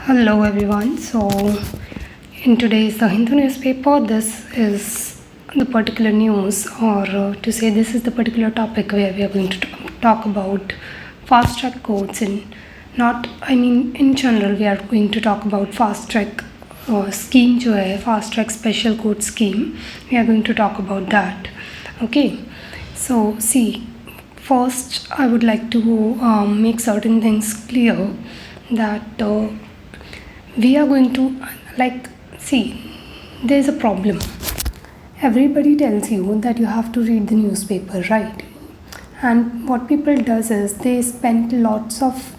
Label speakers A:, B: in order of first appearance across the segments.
A: Hello everyone. So in today's The Hindu newspaper, this is the particular news, or to say this is the particular topic where we are going to talk about fast track courts. In general we are going to talk about fast track scheme जो है fast track special court scheme. We are going to talk about that. Okay. So see, first I would like to make certain things clear that we are going to see, there's a problem. Everybody tells you that you have to read the newspaper, right? And what people does is they spend lots of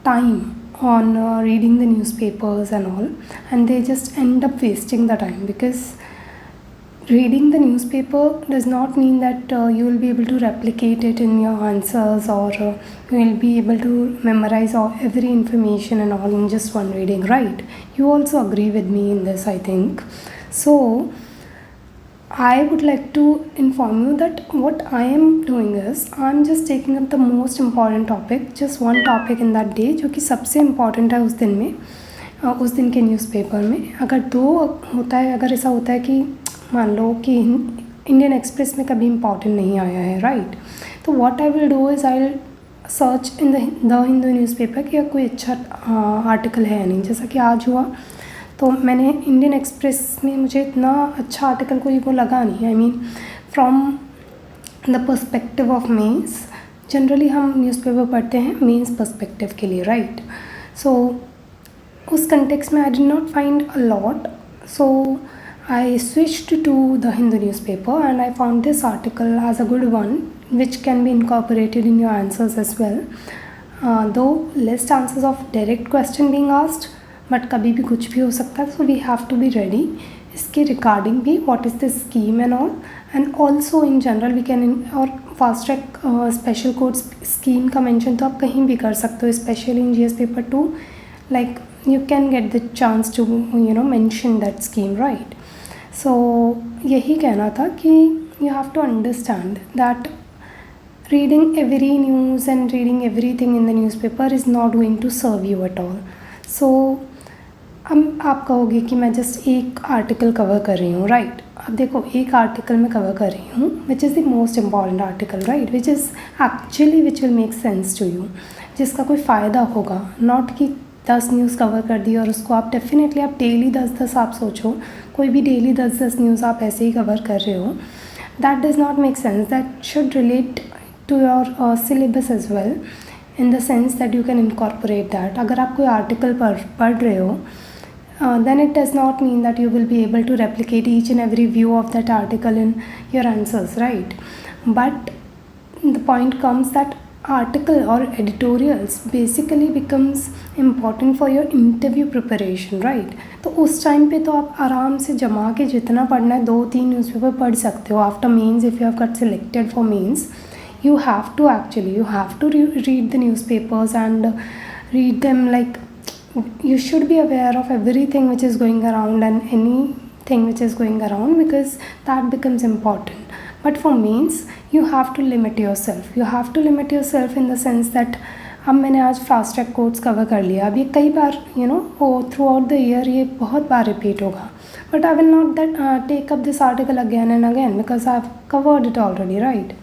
A: time on reading the newspapers and all, and they just end up wasting the time, because reading the newspaper does not mean that you will be able to replicate it in your answers, or you will be able to memorize every information and all in just one reading, right? You also agree with me in this, I think. So I would like to inform you that what I am doing is I'm just taking up the most important topic, just one topic in that day, जो कि सबसे important है उस दिन में, उस दिन के न्यूज़पेपर में. अगर दो होता है, अगर ऐसा होता है कि मान लो कि इंडियन एक्सप्रेस में कभी इम्पॉर्टेंट नहीं आया है, राइट? तो what I will do is I will search in the Hindu newspaper कि कोई अच्छा आर्टिकल है नहीं. जैसा कि आज हुआ, तो मैंने इंडियन एक्सप्रेस में मुझे इतना अच्छा आर्टिकल कोई वो लगा नहीं. I mean from the perspective of mains. Generally हम न्यूज़पेपर पढ़ते हैं मेंस पर्सपेक्टिव के लिए, राइट? सो उस कंटेक्स्ट में आई did not find a lot. So I switched to the Hindu newspaper and I found this article as a good one, which can be incorporated in your answers as well. Though less chances of direct question being asked, but कभी भी कुछ भी हो सकता है, so we have to be ready. इसके regarding भी what is the scheme and all, and also in general we can और fast track special court scheme का mention तो आप कहीं भी कर सकते हो, especially in GS paper 2, like you can get the chance to mention that scheme, right? सो यही कहना था कि you have to understand that reading every news and reading everything in the newspaper is not going to serve you at all. So अब आप कहोगे कि मैं just एक आर्टिकल कवर कर रही हूँ, राइट? अब देखो, एक आर्टिकल मैं कवर कर रही हूँ which is the most important article, right? Which is actually which will make sense to you, जिसका कोई फ़ायदा होगा. नॉट कि 10 न्यूज़ कवर कर दी और उसको आप डेफिनेटली आप डेली 10 आप सोचो, कोई भी डेली 10 न्यूज़ आप ऐसे ही कवर कर रहे हो, that does not make sense. That should relate to your syllabus as well, in the sense that you can incorporate that. अगर आप कोई आर्टिकल पढ़ रहे हो, then it does not mean that you will be able to replicate each and every view of that article in your answers, right? But the point comes that article or editorials basically becomes important for your interview preparation, right? तो उस time पे तो आप आराम से जमा के जितना पढ़ना है 2-3 न्यूज़पेपर पढ़ सकते हो. After mains, if you have got selected for mains, you have to read the newspapers and read them. Like, you should be aware of everything which is going around and anything which is going around, because that becomes important. But for mains, you have to limit yourself. You have to limit yourself in the sense that अब मैंने आज fast track courts cover कर लिया. अब ये कई बार throughout the year ये बहुत बार रिपीट होगा. But I will not that take up this article again and again, because I have covered it already, right?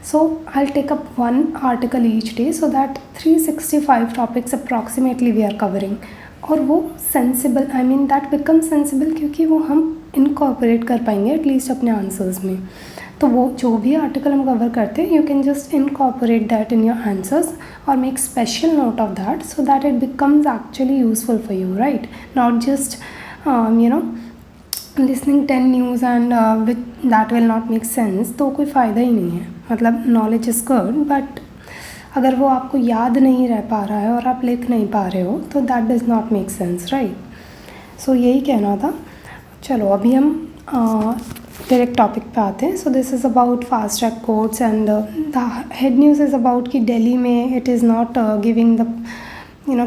A: So I'll take up one article each day, so that 365 topics approximately we are covering. और वो sensible, I mean that becomes sensible क्योंकि वो हम incorporate कर पाएंगे at least अपने answers में. तो वो जो भी आर्टिकल हम कवर करते हैं, you can just incorporate that in your answers और make special note of that, so that it becomes actually useful for you, right? Not just listening 10 news and with that will not make sense. तो कोई फ़ायदा ही नहीं है. मतलब knowledge is good, but अगर वो आपको याद नहीं रह पा रहा है और आप लिख नहीं पा रहे हो, तो that does not make sense, right? So यही कहना था. चलो अभी हम डायरेक्ट टॉपिक पे आते हैं. So this is about fast track courts and the head news is about कि दिल्ली में it is not giving the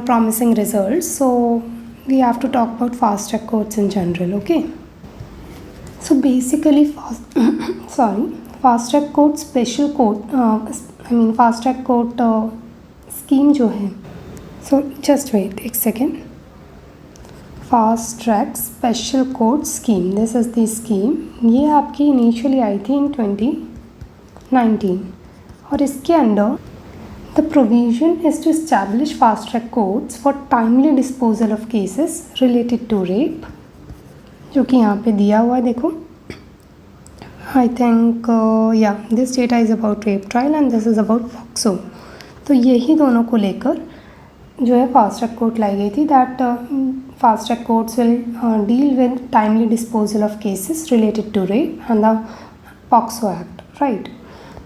A: promising results. So we have to talk about fast track courts in general, okay? So basically fast track court special court fast track court scheme जो है, so just wait एक second. Fast track special court scheme, this is the scheme. ये आपकी initially आई थी in 2019 और इसके under the provision is to establish fast track courts for timely disposal of cases related to rape, जो कि यहाँ पे दिया हुआ है, देखो आई थिंक या this data is about rape trial and this is about POCSO. तो यही दोनों को लेकर जो है फास्ट ट्रैक कोर्ट लाई गई थी, that fast track courts will deal with timely disposal of cases related to rape and the POCSO act, right.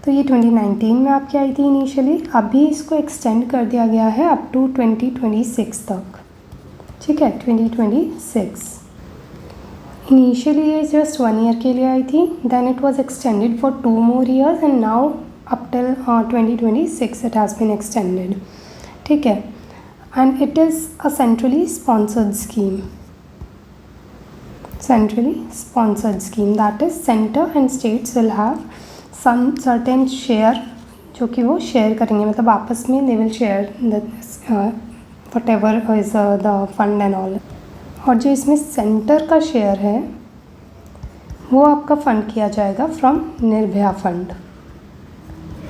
A: तो ये 2019 में आपकी आई थी इनिशियली, अभी इसको एक्सटेंड कर दिया गया है अप टू 2026 तक, ठीक है, 2026। इनिशियली ये जस्ट 1 ईयर के लिए आई थी, then it was extended for 2 more years and now up till 2026 it has been extended, ठीक है। And it is a centrally sponsored scheme, that is centre and states will have some certain share, जो कि वो share करेंगे, मतलब आपस में they will share whatever is the fund and all. और जो इसमें सेंटर का शेयर है वो आपका फंड किया जाएगा फ्रॉम निर्भया फंड,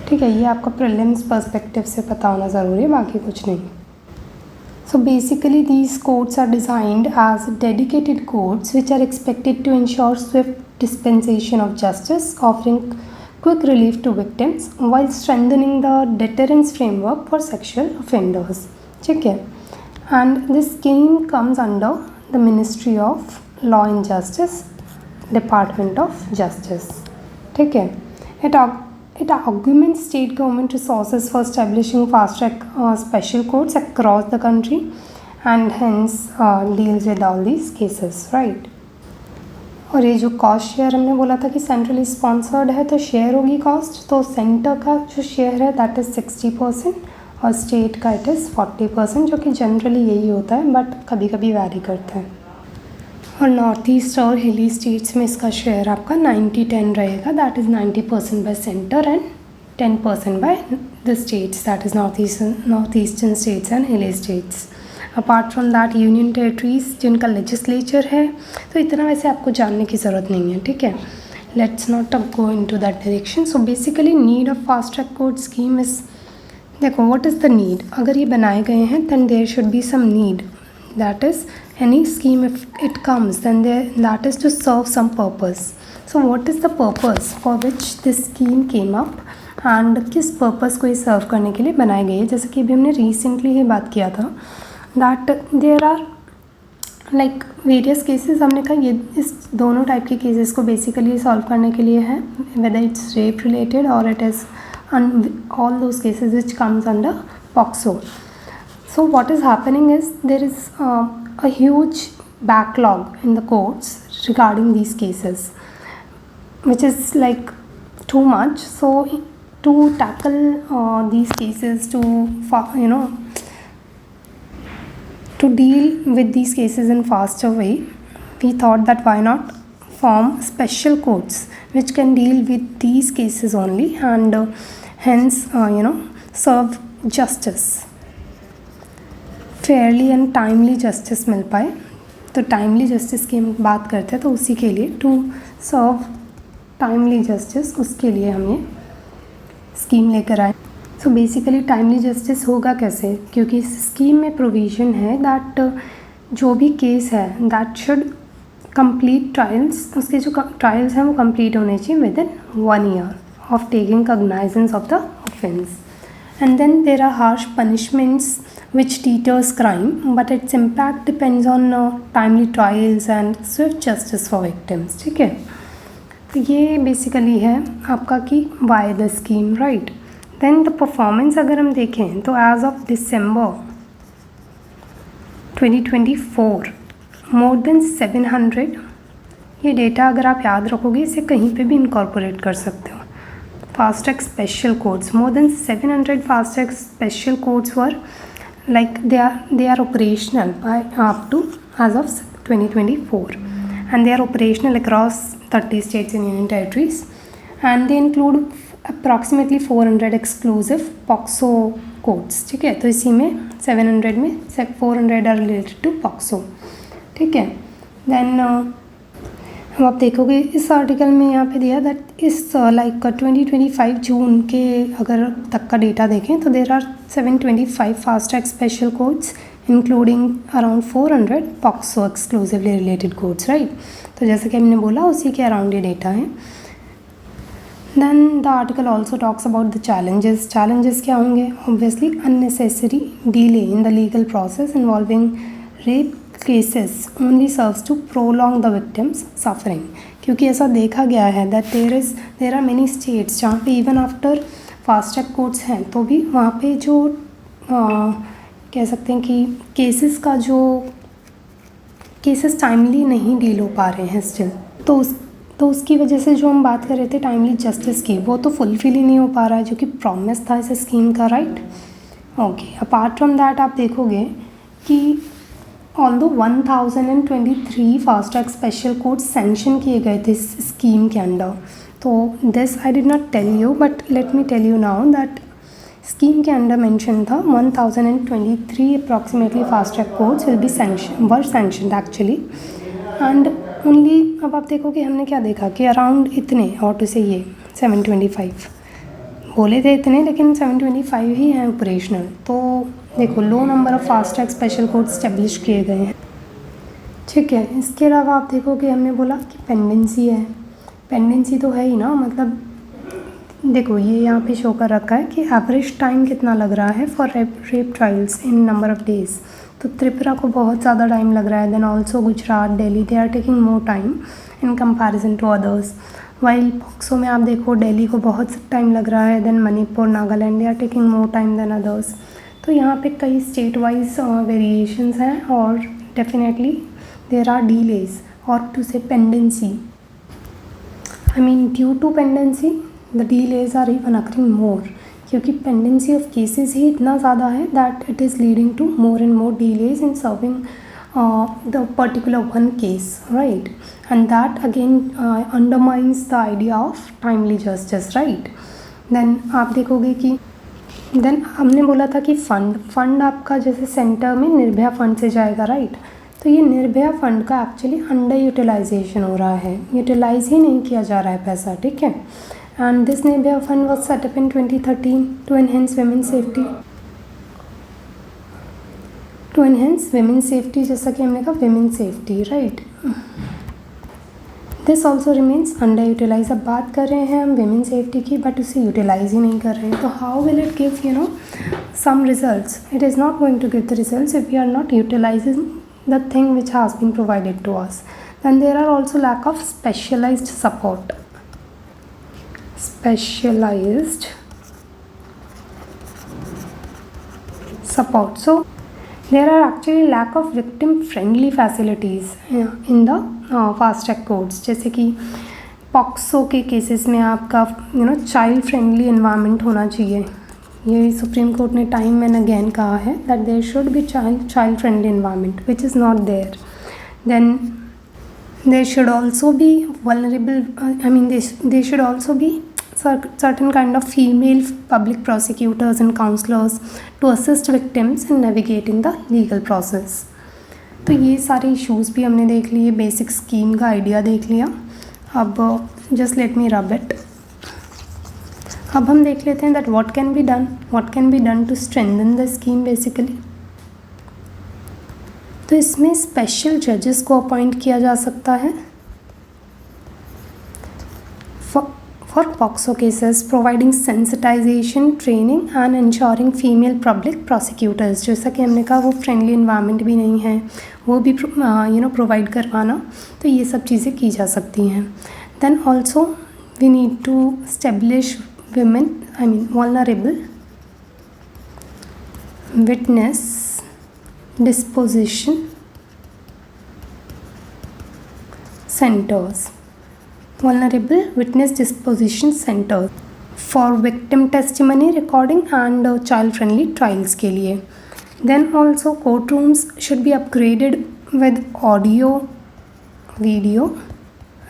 A: ठीक है। ये आपका प्रीलिम्स पर्सपेक्टिव से पता होना ज़रूरी है, बाकी कुछ नहीं। So basically these courts are designed as dedicated courts which are expected to ensure swift dispensation of justice, offering quick relief to victims while strengthening the deterrence framework for sexual offenders, ठीक है। And this scheme comes under the Ministry of Law and Justice, Department of Justice, ठीक है। It augments state government resources for establishing fast-track special courts across the country and hence deals with all these cases, right? और ये जो cost share हमने बोला था कि centrally sponsored है तो शेयर होगी कॉस्ट, तो सेंटर का जो शेयर है दैट इज़ 60% और स्टेट का इट इज़ 40%, जो कि जनरली यही होता है बट कभी कभी वैरी करता है। और नॉर्थ ईस्ट और हिली स्टेट्स में इसका शेयर आपका 90-10 रहेगा, that is 90% by centre and 10% by the states, that is north eastern states and hilly states. Apart from that union territories जिनका लेजिस्लेचर है, तो इतना वैसे आपको जानने की ज़रूरत नहीं है, ठीक है। Let's not go into that direction. So basically need of fast track court scheme is, देखो व्हाट इज़ द नीड, अगर ये बनाए गए हैं then there should be some need, that is any scheme if it comes then that is to serve some purpose. So what is the purpose for which this scheme came up and किस purpose को ये serve करने के लिए बनाई गई है। जैसे कि अभी हमने recently ही बात किया था that there are like various cases, हमने कहा ये इस दोनों टाइप के केसेस को बेसिकली सॉल्व करने के लिए है, whether it's rape related or it is all those cases which comes under POCSO. So what is happening is there is a huge backlog in the courts regarding these cases, which is like too much. So to tackle these cases, to deal with these cases in faster way, we thought that why not form special courts which can deal with these cases only and hence serve justice, fairly and timely justice मिल पाए। तो timely justice की हम बात करते हैं, तो उसी के लिए टू सर्व टाइमली जस्टिस, उसके लिए हम ये स्कीम लेकर आए। सो बेसिकली टाइमली जस्टिस होगा कैसे, क्योंकि इस स्कीम में प्रोविज़न है दैट जो भी केस है दैट शुड कंप्लीट ट्रायल्स, उसके जो ट्रायल्स हैं वो कंप्लीट होने चाहिए within 1 year of taking cognizance of the offence. And then there are harsh punishments which deters crime, but its impact depends on timely trials and swift justice for victims, ठीक है। तो ये basically है आपका कि why the scheme, right? Then the performance अगर हम देखें तो as of December 2024 more than 700, ये डेटा अगर आप याद रखोगे इसे कहीं पे भी इनकॉर्पोरेट कर सकते हो। Fast track special courts, more than 700 fast track special courts were like they are operational by up to as of 2024, and they are operational across 30 states and union territories, and they include approximately 400 exclusive POCSO courts, ठीक है। तो इसी में 700 में 400 are related to POCSO, ठीक है। Then अब आप देखोगे इस आर्टिकल में यहाँ पे दिया दैट इस लाइक 2025 जून के अगर तक का डेटा देखें तो there are 725 fast track special courts including around 400 POCSO exclusively related courts, right. तो जैसे कि हमने बोला उसी के अराउंड ये डेटा है। Then the article also talks about the challenges. Challenges क्या होंगे? Obviously unnecessary delay in the legal process involving rape cases only serves to prolong the victim's suffering, क्योंकि ऐसा देखा गया है that there are many states जहाँ पे even after fast track courts हैं तो भी वहाँ पे जो कह सकते हैं कि केसेस टाइमली नहीं डील हो पा रहे हैं स्टिल, तो उसकी वजह से जो हम बात कर रहे थे टाइमली जस्टिस की, वो तो फुलफिल ही नहीं हो पा रहा है जो कि प्रॉमिस था इस स्कीम का, right. Okay, apart from that आप देखोगे कि although 1023 fast track special courts sanction किए गए थे इस स्कीम के अंडर। तो this I did not tell you but let me tell you now that scheme के अंडर मेंशन था 1023 approximately fast track courts will be sanctioned actually and only. अब आप देखोगे हमने क्या देखा कि अराउंड इतने और टू से ये 725 बोले थे इतने, लेकिन 725 ही हैं ऑपरेशनल। तो देखो low number of fast track special court establish किए गए हैं, ठीक है। इसके अलावा आप देखोगे हमने बोला कि पेंडेंसी है, पेंडेंसी तो है ही ना, मतलब देखो ये यहाँ पे शो कर रखा है कि एवरेज टाइम कितना लग रहा है for rape trials in number of days. तो त्रिपुरा को बहुत ज़्यादा टाइम लग रहा है, then also Gujarat, Delhi, they are taking more time in comparison to others. While POCSO में आप देखो दिल्ली को बहुत टाइम लग रहा है, then Manipur, Nagaland, they are taking more time than others. तो यहाँ पे कई स्टेट वाइज वेरिएशंस हैं और डेफिनेटली देर आर डिलेज और to say pendency, I mean due to pendency the delays are even occurring more, क्योंकि पेंडेंसी ऑफ केसेस ही इतना ज़्यादा है that it is leading to more and more delays in serving the particular one case, right, and that again undermines the idea of timely justice, right। then आप देखोगे कि then हमने बोला था कि फंड आपका जैसे सेंटर में निर्भया फंड से जाएगा, राइट। तो ये निर्भया फंड का एक्चुअली अंडर यूटिलाइजेशन हो रहा है, यूटिलाइज ही नहीं किया जा रहा है पैसा, ठीक है। And this Nirbhaya fund was set up in 2013 to enhance women's safety, जैसा कि हमने कहा women's safety, right। This also remains underutilise. अब बात कर रहे हैं हम women's safety की बट उसे यूटिलाइज ही नहीं कर रहे हैं, तो how will it give some results? It is not going to give the results if we are not utilizing the thing which has been provided to us. Then there are also lack of specialized support. So there are actually lack of victim friendly facilities in the fast track courts, जैसे कि POCSO के cases में आपका child friendly environment होना चाहिए। ये Supreme Court ने time and again कहा है that there should be child friendly environment which is not there. Then there should also be there should also be certain kind of female public prosecutors and counselors to assist victims in navigating the legal process। तो ये सारे issues भी हमने देख लिए, basic scheme का idea देख लिया। अब just let me rub it. अब हम देख लेते हैं that what can be done to strengthen the scheme basically. तो इसमें स्पेशल जजेस को अपॉइंट किया जा सकता है for POCSO cases, providing sensitisation training and ensuring female public prosecutors. जैसा कि हमने कहा वो फ्रेंडली इन्वायरमेंट भी नहीं है, वो भी प्रोवाइड करवाना, तो ये सब चीज़ें की जा सकती हैं। Then also we need to establish women, vulnerable witness disposition centers for victim testimony recording and child friendly trials के लिए। Then also courtrooms should be upgraded with audio video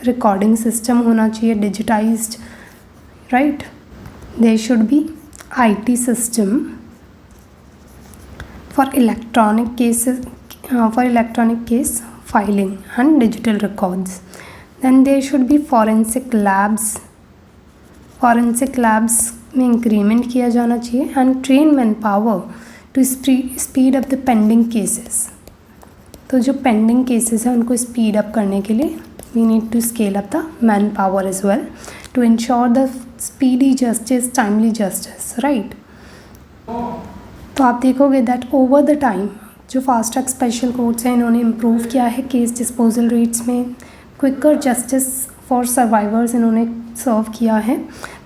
A: recording system होना चाहिए digitized, right। There should be IT system for electronic case filing and digital records. Then there should be forensic labs में increment किया जाना चाहिए and train manpower to speed up the pending cases. तो जो pending cases हैं उनको speed up करने के लिए we need to scale up the manpower as well to ensure the speedy justice, timely justice, right. तो आप देखोगे दैट ओवर द टाइम जो फास्ट ट्रैक स्पेशल कोर्ट्स हैं इन्होंने इम्प्रूव किया है केस डिस्पोजल रेट्स में, क्विकर जस्टिस फॉर सर्वाइवर्स इन्होंने सर्व किया है.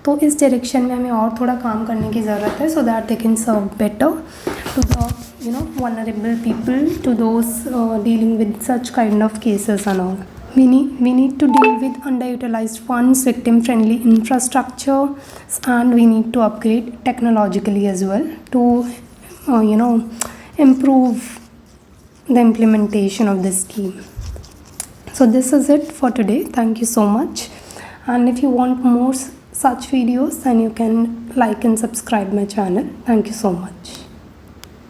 A: तो इस डायरेक्शन में हमें और थोड़ा काम करने की ज़रूरत है so that they can serve better to the vulnerable people, to those dealing with such kind of cases and all. We need to deal with underutilized funds, victim friendly infrastructure, and we need to upgrade technologically as well to improve the implementation of this scheme. So this is it for today. Thank you so much, and if you want more such videos then you can like and subscribe my channel. Thank you so much.